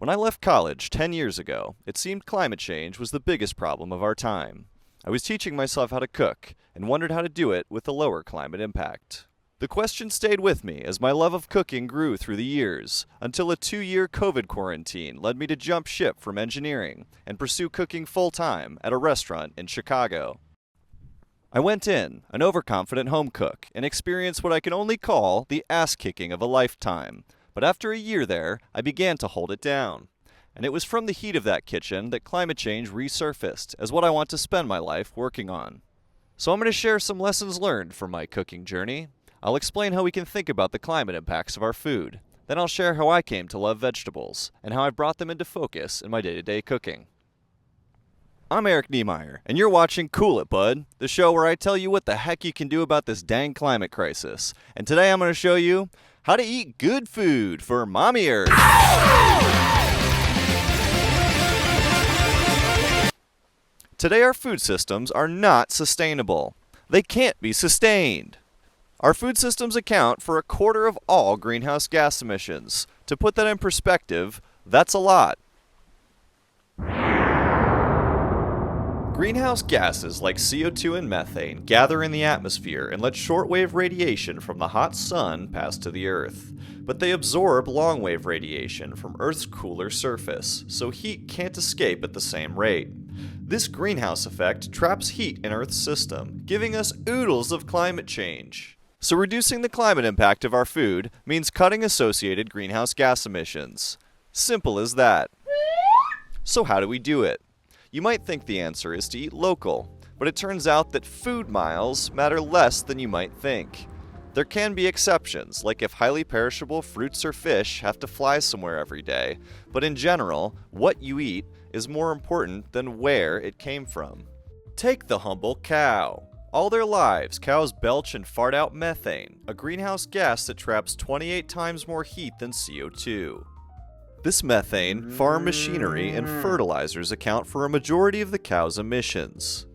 When I left college 10 years ago, it seemed climate change was the biggest problem of our time. I was teaching myself how to cook and wondered how to do it with a lower climate impact. The question stayed with me as my love of cooking grew through the years, until a 2-year COVID quarantine led me to jump ship from engineering and pursue cooking full-time at a restaurant in Chicago. I went in, an overconfident home cook, and experienced what I can only call the ass-kicking of a lifetime. But after a year there, I began to hold it down. And it was from the heat of that kitchen that climate change resurfaced as what I want to spend my life working on. So I'm going to share some lessons learned from my cooking journey. I'll explain how we can think about the climate impacts of our food. Then I'll share how I came to love vegetables and how I've brought them into focus in my day-to-day cooking. I'm Eric Niemeyer, and you're watching Cool It, Bud, the show where I tell you what the heck you can do about this dang climate crisis. And today I'm going to show you how to eat good food for Mommy Earth. Today our food systems are not sustainable. They can't be sustained. Our food systems account for 1/4 of all greenhouse gas emissions. To put that in perspective, that's a lot. Greenhouse gases like CO2 and methane gather in the atmosphere and let shortwave radiation from the hot sun pass to the Earth. But they absorb longwave radiation from Earth's cooler surface, so heat can't escape at the same rate. This greenhouse effect traps heat in Earth's system, giving us oodles of climate change. So reducing the climate impact of our food means cutting associated greenhouse gas emissions. Simple as that. So how do we do it? You might think the answer is to eat local, but it turns out that food miles matter less than you might think. There can be exceptions, like if highly perishable fruits or fish have to fly somewhere every day, but in general, what you eat is more important than where it came from. Take the humble cow. All their lives, cows belch and fart out methane, a greenhouse gas that traps 28 times more heat than CO2. This methane, farm machinery, and fertilizers account for a majority of the cow's emissions.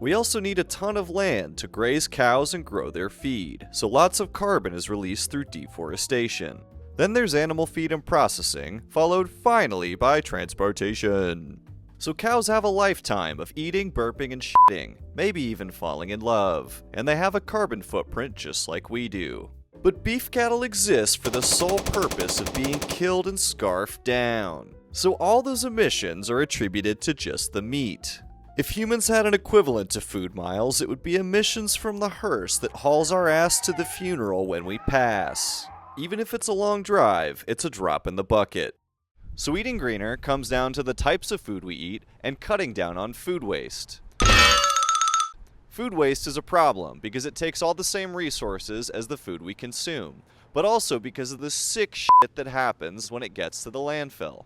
We also need a ton of land to graze cows and grow their feed, so lots of carbon is released through deforestation. Then there's animal feed and processing, followed finally by transportation. So cows have a lifetime of eating, burping, and shitting, maybe even falling in love, and they have a carbon footprint just like we do. But beef cattle exist for the sole purpose of being killed and scarfed down. So all those emissions are attributed to just the meat. If humans had an equivalent to food miles, it would be emissions from the hearse that hauls our ass to the funeral when we pass. Even if it's a long drive, it's a drop in the bucket. So eating greener comes down to the types of food we eat and cutting down on food waste. Food waste is a problem because it takes all the same resources as the food we consume, but also because of the sick shit that happens when it gets to the landfill.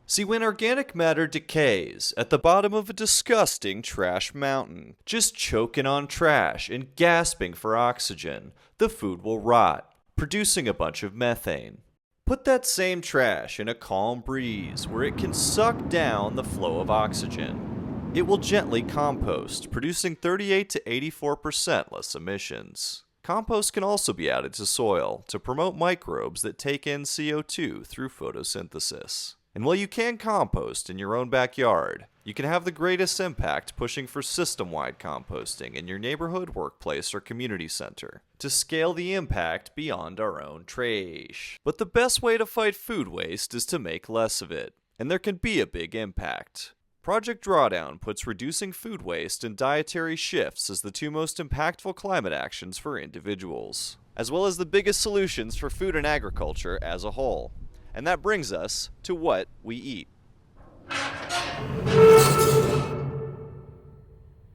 See, when organic matter decays at the bottom of a disgusting trash mountain, just choking on trash and gasping for oxygen, the food will rot, producing a bunch of methane. Put that same trash in a calm breeze where it can suck down the flow of oxygen. It will gently compost, producing 38 to 84% less emissions. Compost can also be added to soil to promote microbes that take in CO2 through photosynthesis. And while you can compost in your own backyard, you can have the greatest impact pushing for system-wide composting in your neighborhood, workplace, or community center to scale the impact beyond our own trash. But the best way to fight food waste is to make less of it, and there can be a big impact. Project Drawdown puts reducing food waste and dietary shifts as the 2 most impactful climate actions for individuals, as well as the biggest solutions for food and agriculture as a whole. And that brings us to what we eat.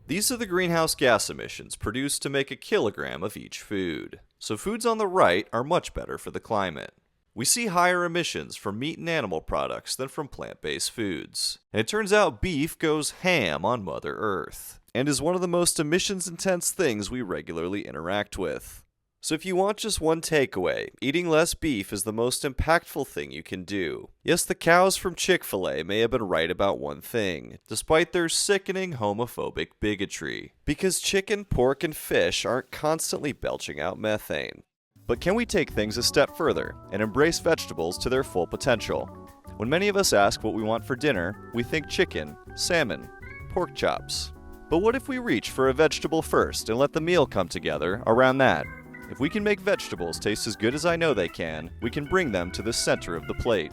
These are the greenhouse gas emissions produced to make a kilogram of each food. So foods on the right are much better for the climate. We see higher emissions from meat and animal products than from plant-based foods. And it turns out beef goes ham on Mother Earth, and is one of the most emissions-intense things we regularly interact with. So if you want just one takeaway, eating less beef is the most impactful thing you can do. Yes, the cows from Chick-fil-A may have been right about one thing, despite their sickening homophobic bigotry. Because chicken, pork, and fish aren't constantly belching out methane. But can we take things a step further and embrace vegetables to their full potential? When many of us ask what we want for dinner, we think chicken, salmon, pork chops. But what if we reach for a vegetable first and let the meal come together around that? If we can make vegetables taste as good as I know they can, we can bring them to the center of the plate.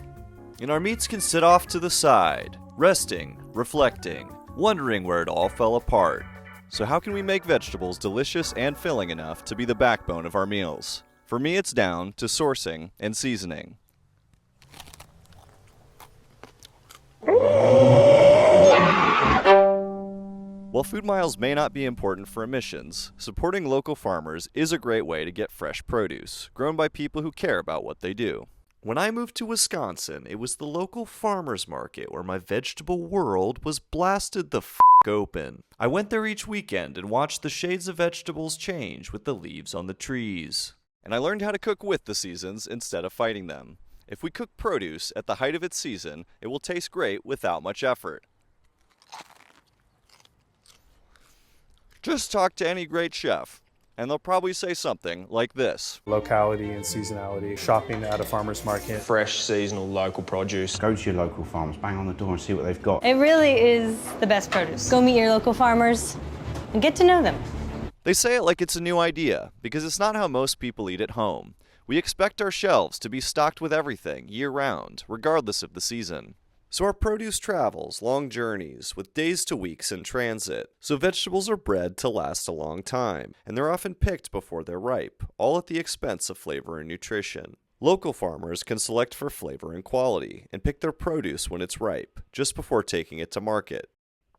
And our meats can sit off to the side, resting, reflecting, wondering where it all fell apart. So how can we make vegetables delicious and filling enough to be the backbone of our meals? For me, it's down to sourcing and seasoning. While food miles may not be important for emissions, supporting local farmers is a great way to get fresh produce, grown by people who care about what they do. When I moved to Wisconsin, it was the local farmers market where my vegetable world was blasted the open. I went there each weekend and watched the shades of vegetables change with the leaves on the trees. And I learned how to cook with the seasons instead of fighting them. If we cook produce at the height of its season, it will taste great without much effort. Just talk to any great chef, and they'll probably say something like this. Locality and seasonality, shopping at a farmer's market. Fresh, seasonal, local produce. Go to your local farms, bang on the door and see what they've got. It really is the best produce. Go meet your local farmers and get to know them. They say it like it's a new idea, because it's not how most people eat at home. We expect our shelves to be stocked with everything year-round, regardless of the season. So our produce travels long journeys, with days to weeks in transit. So vegetables are bred to last a long time, and they're often picked before they're ripe, all at the expense of flavor and nutrition. Local farmers can select for flavor and quality, and pick their produce when it's ripe, just before taking it to market.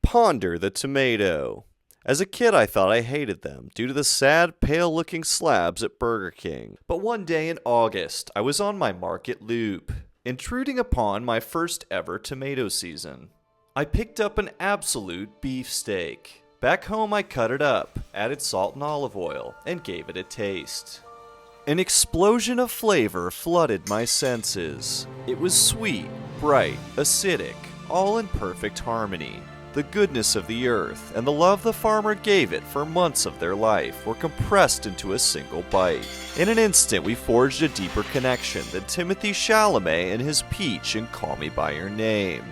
Ponder the tomato. As a kid, I thought I hated them due to the sad, pale-looking slabs at Burger King. But one day in August, I was on my market loop, intruding upon my first ever tomato season. I picked up an absolute beefsteak. Back home, I cut it up, added salt and olive oil, and gave it a taste. An explosion of flavor flooded my senses. It was sweet, bright, acidic, all in perfect harmony. The goodness of the earth and the love the farmer gave it for months of their life were compressed into a single bite. In an instant, we forged a deeper connection than Timothy Chalamet and his peach in Call Me By Your Name.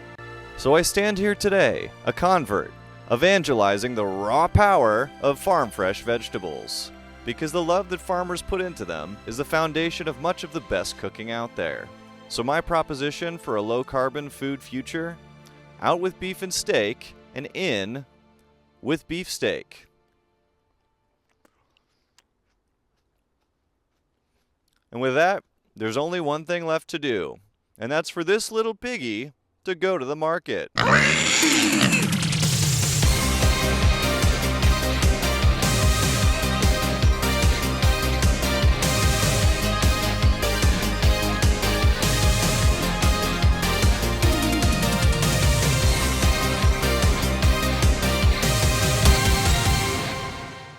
So I stand here today, a convert, evangelizing the raw power of farm-fresh vegetables. Because the love that farmers put into them is the foundation of much of the best cooking out there. So my proposition for a low-carbon food future? Out with beef and steak, and in with beefsteak. And with that, there's only one thing left to do, and that's for this little piggy to go to the market.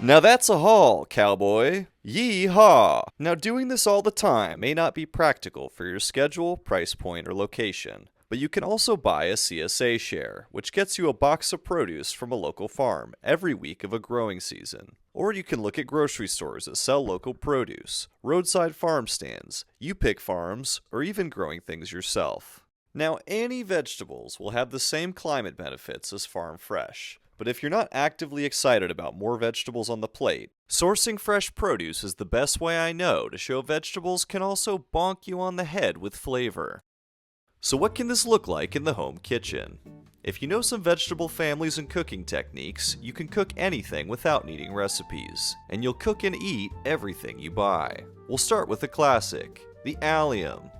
Now that's a haul, cowboy. Yee-haw! Now doing this all the time may not be practical for your schedule, price point, or location, but you can also buy a CSA share, which gets you a box of produce from a local farm every week of a growing season. Or you can look at grocery stores that sell local produce, roadside farm stands, you-pick farms, or even growing things yourself. Now, any vegetables will have the same climate benefits as farm fresh. But if you're not actively excited about more vegetables on the plate, sourcing fresh produce is the best way I know to show vegetables can also bonk you on the head with flavor. So what can this look like in the home kitchen? If you know some vegetable families and cooking techniques, you can cook anything without needing recipes, and you'll cook and eat everything you buy. We'll start with a classic, the allium.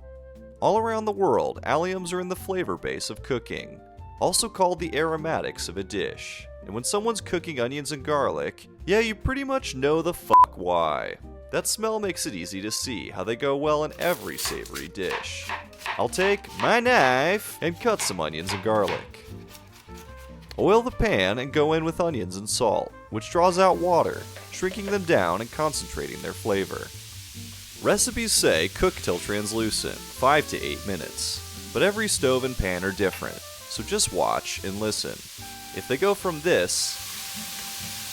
All around the world, alliums are in the flavor base of cooking, also called the aromatics of a dish. And when someone's cooking onions and garlic, yeah, you pretty much know the fuck why. That smell makes it easy to see how they go well in every savory dish. I'll take my knife and cut some onions and garlic. Oil the pan and go in with onions and salt, which draws out water, shrinking them down and concentrating their flavor. Recipes say cook till translucent, 5 to 8 minutes, but every stove and pan are different. So just watch and listen. If they go from this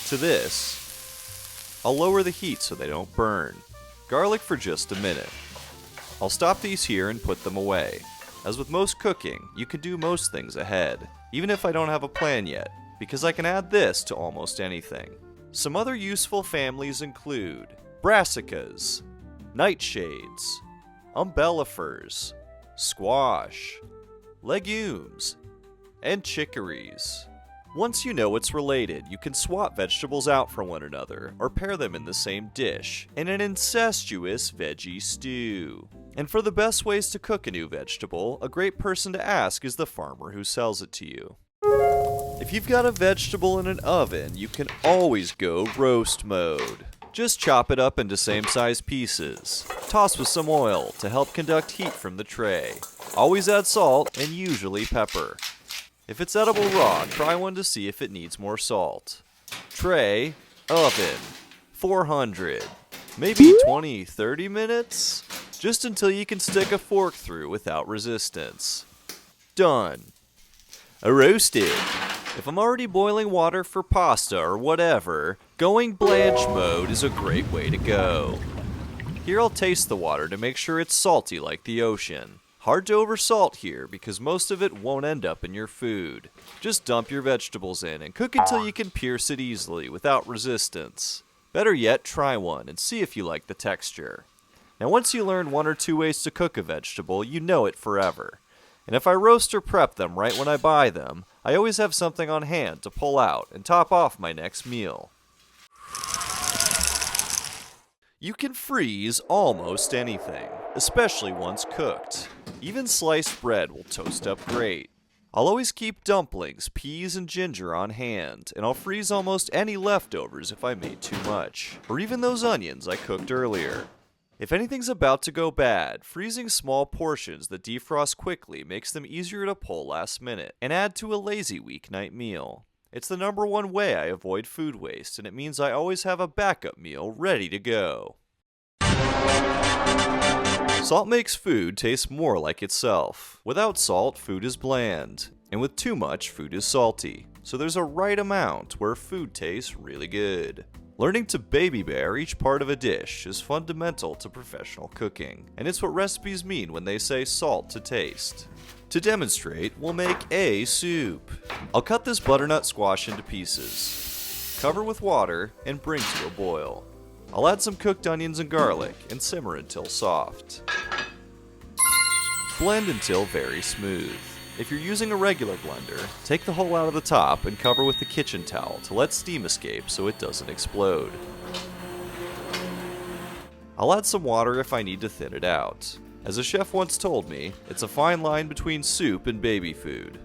to this, I'll lower the heat so they don't burn. Garlic for just a minute. I'll stop these here and put them away. As with most cooking, you can do most things ahead, even if I don't have a plan yet, because I can add this to almost anything. Some other useful families include brassicas, nightshades, umbellifers, squash, legumes, and chicories. Once you know what's related, you can swap vegetables out from one another or pair them in the same dish in an incestuous veggie stew. And for the best ways to cook a new vegetable, a great person to ask is the farmer who sells it to you. If you've got a vegetable in an oven, you can always go roast mode. Just chop it up into same-size pieces. Toss with some oil to help conduct heat from the tray. Always add salt and usually pepper. If it's edible raw, try one to see if it needs more salt. Tray, oven, 400, maybe 20-30 minutes? Just until you can stick a fork through without resistance. Done. Roasted. If I'm already boiling water for pasta or whatever, going blanch mode is a great way to go. Here I'll taste the water to make sure it's salty like the ocean. Hard to oversalt here because most of it won't end up in your food. Just dump your vegetables in and cook until you can pierce it easily without resistance. Better yet, try one and see if you like the texture. Now once you learn 1 or 2 ways to cook a vegetable, you know it forever. And if I roast or prep them right when I buy them, I always have something on hand to pull out and top off my next meal. You can freeze almost anything, especially once cooked. Even sliced bread will toast up great. I'll always keep dumplings, peas, and ginger on hand, and I'll freeze almost any leftovers if I made too much, or even those onions I cooked earlier. If anything's about to go bad, freezing small portions that defrost quickly makes them easier to pull last minute and add to a lazy weeknight meal. It's the #1 way I avoid food waste, and it means I always have a backup meal ready to go. Salt makes food taste more like itself. Without salt, food is bland, and with too much, food is salty. So there's a right amount where food tastes really good. Learning to baby bear each part of a dish is fundamental to professional cooking, and it's what recipes mean when they say salt to taste. To demonstrate, we'll make a soup. I'll cut this butternut squash into pieces, cover with water, and bring to a boil. I'll add some cooked onions and garlic and simmer until soft. Blend until very smooth. If you're using a regular blender, take the hole out of the top and cover with a kitchen towel to let steam escape so it doesn't explode. I'll add some water if I need to thin it out. As a chef once told me, it's a fine line between soup and baby food.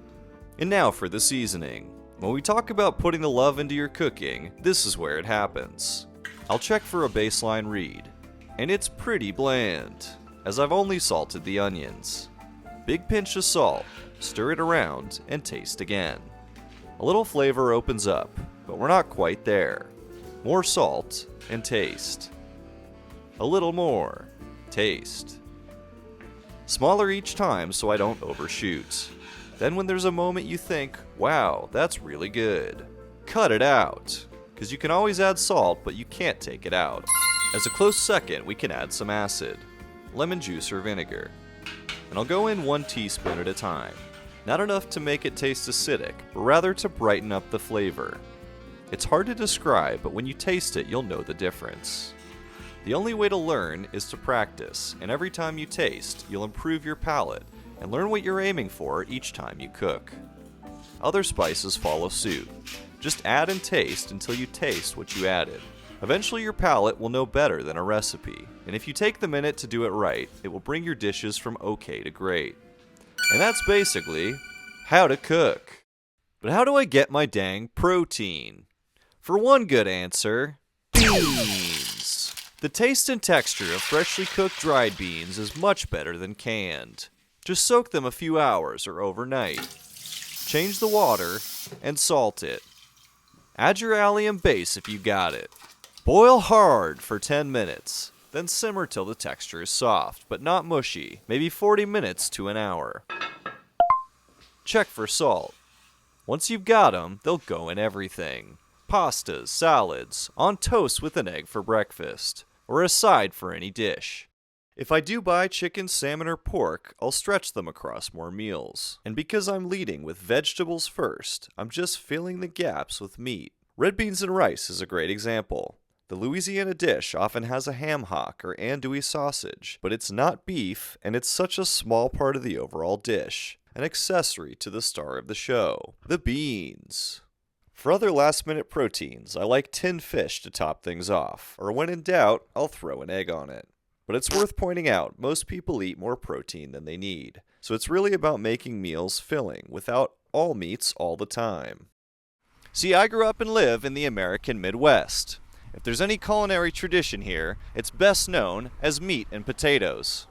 And now for the seasoning. When we talk about putting the love into your cooking, this is where it happens. I'll check for a baseline read, and it's pretty bland, as I've only salted the onions. Big pinch of salt, stir it around, and taste again. A little flavor opens up, but we're not quite there. More salt, and taste. A little more, taste. Smaller each time so I don't overshoot. Then when there's a moment you think, wow, that's really good, cut it out. Because you can always add salt, but you can't take it out. As a close second, we can add some acid, lemon juice or vinegar. And I'll go in 1 teaspoon at a time. Not enough to make it taste acidic, but rather to brighten up the flavor. It's hard to describe, but when you taste it, you'll know the difference. The only way to learn is to practice, and every time you taste, you'll improve your palate and learn what you're aiming for each time you cook. Other spices follow suit. Just add and taste until you taste what you added. Eventually your palate will know better than a recipe, and if you take the minute to do it right, it will bring your dishes from okay to great. And that's basically how to cook. But how do I get my dang protein? For one good answer, beans. The taste and texture of freshly cooked dried beans is much better than canned. Just soak them a few hours or overnight. Change the water and salt it. Add your allium base if you got it. Boil hard for 10 minutes, then simmer till the texture is soft, but not mushy, maybe 40 minutes to an hour. Check for salt. Once you've got them, they'll go in everything. Pastas, salads, on toast with an egg for breakfast, or a side for any dish. If I do buy chicken, salmon, or pork, I'll stretch them across more meals. And because I'm leading with vegetables first, I'm just filling the gaps with meat. Red beans and rice is a great example. The Louisiana dish often has a ham hock or andouille sausage, but it's not beef, and it's such a small part of the overall dish, an accessory to the star of the show, the beans. For other last-minute proteins, I like tinned fish to top things off, or when in doubt, I'll throw an egg on it. But it's worth pointing out, most people eat more protein than they need, so it's really about making meals filling without all meats all the time. See, I grew up and live in the American Midwest. If there's any culinary tradition here, it's best known as meat and potatoes.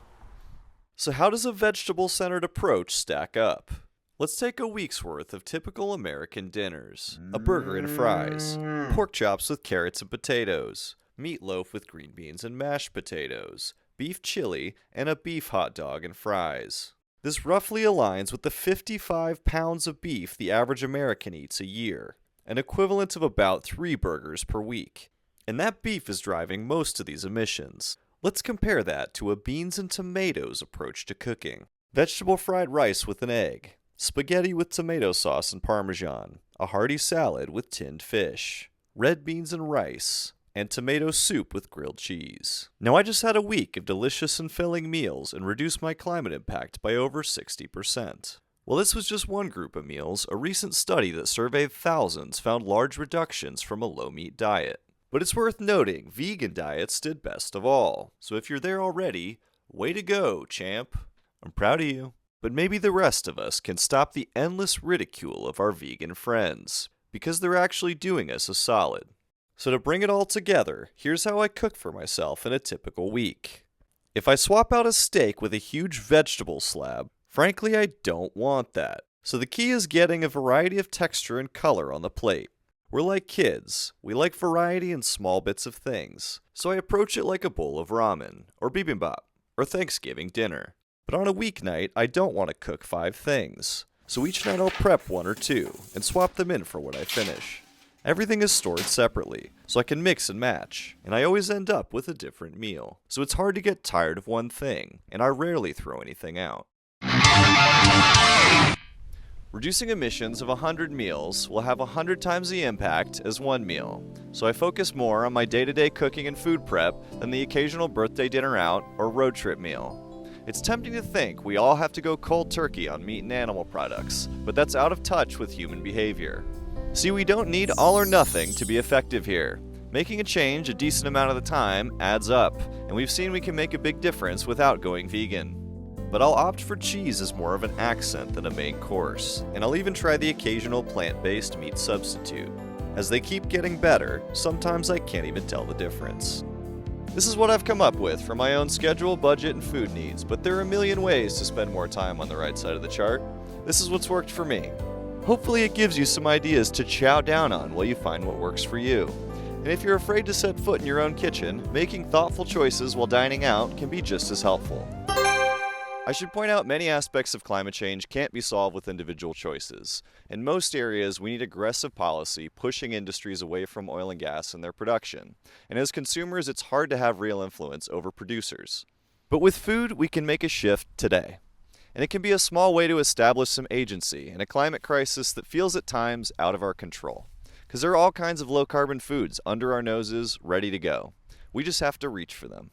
So how does a vegetable-centered approach stack up? Let's take a week's worth of typical American dinners. A burger and fries, pork chops with carrots and potatoes, meatloaf with green beans and mashed potatoes, beef chili, and a beef hot dog and fries. This roughly aligns with the 55 pounds of beef the average American eats a year, an equivalent of about 3 burgers per week. And that beef is driving most of these emissions. Let's compare that to a beans and tomatoes approach to cooking. Vegetable fried rice with an egg, spaghetti with tomato sauce and parmesan, a hearty salad with tinned fish, red beans and rice, and tomato soup with grilled cheese. Now I just had a week of delicious and filling meals and reduced my climate impact by over 60%. Well, this was just one group of meals. A recent study that surveyed thousands found large reductions from a low-meat diet. But it's worth noting, vegan diets did best of all. So if you're there already, way to go, champ. I'm proud of you. But maybe the rest of us can stop the endless ridicule of our vegan friends, because they're actually doing us a solid. So to bring it all together, here's how I cook for myself in a typical week. If I swap out a steak with a huge vegetable slab, frankly I don't want that. So the key is getting a variety of texture and color on the plate. We're like kids. We like variety and small bits of things. So I approach it like a bowl of ramen, or bibimbap, or Thanksgiving dinner. But on a weeknight, I don't want to cook 5 things. So each night I'll prep 1 or 2, and swap them in for what I finish. Everything is stored separately, so I can mix and match, and I always end up with a different meal. So it's hard to get tired of one thing, and I rarely throw anything out. Reducing emissions of 100 meals will have 100 times the impact as one meal, so I focus more on my day-to-day cooking and food prep than the occasional birthday dinner out or road trip meal. It's tempting to think we all have to go cold turkey on meat and animal products, but that's out of touch with human behavior. See, we don't need all or nothing to be effective here. Making a change a decent amount of the time adds up, and we've seen we can make a big difference without going vegan. But I'll opt for cheese as more of an accent than a main course, and I'll even try the occasional plant-based meat substitute. As they keep getting better, sometimes I can't even tell the difference. This is what I've come up with for my own schedule, budget, and food needs, but there are a million ways to spend more time on the right side of the chart. This is what's worked for me. Hopefully it gives you some ideas to chow down on while you find what works for you. And if you're afraid to set foot in your own kitchen, making thoughtful choices while dining out can be just as helpful. I should point out many aspects of climate change can't be solved with individual choices. In most areas, we need aggressive policy pushing industries away from oil and gas and their production. And as consumers, it's hard to have real influence over producers. But with food, we can make a shift today. And it can be a small way to establish some agency in a climate crisis that feels at times out of our control. Because there are all kinds of low-carbon foods under our noses, ready to go. We just have to reach for them.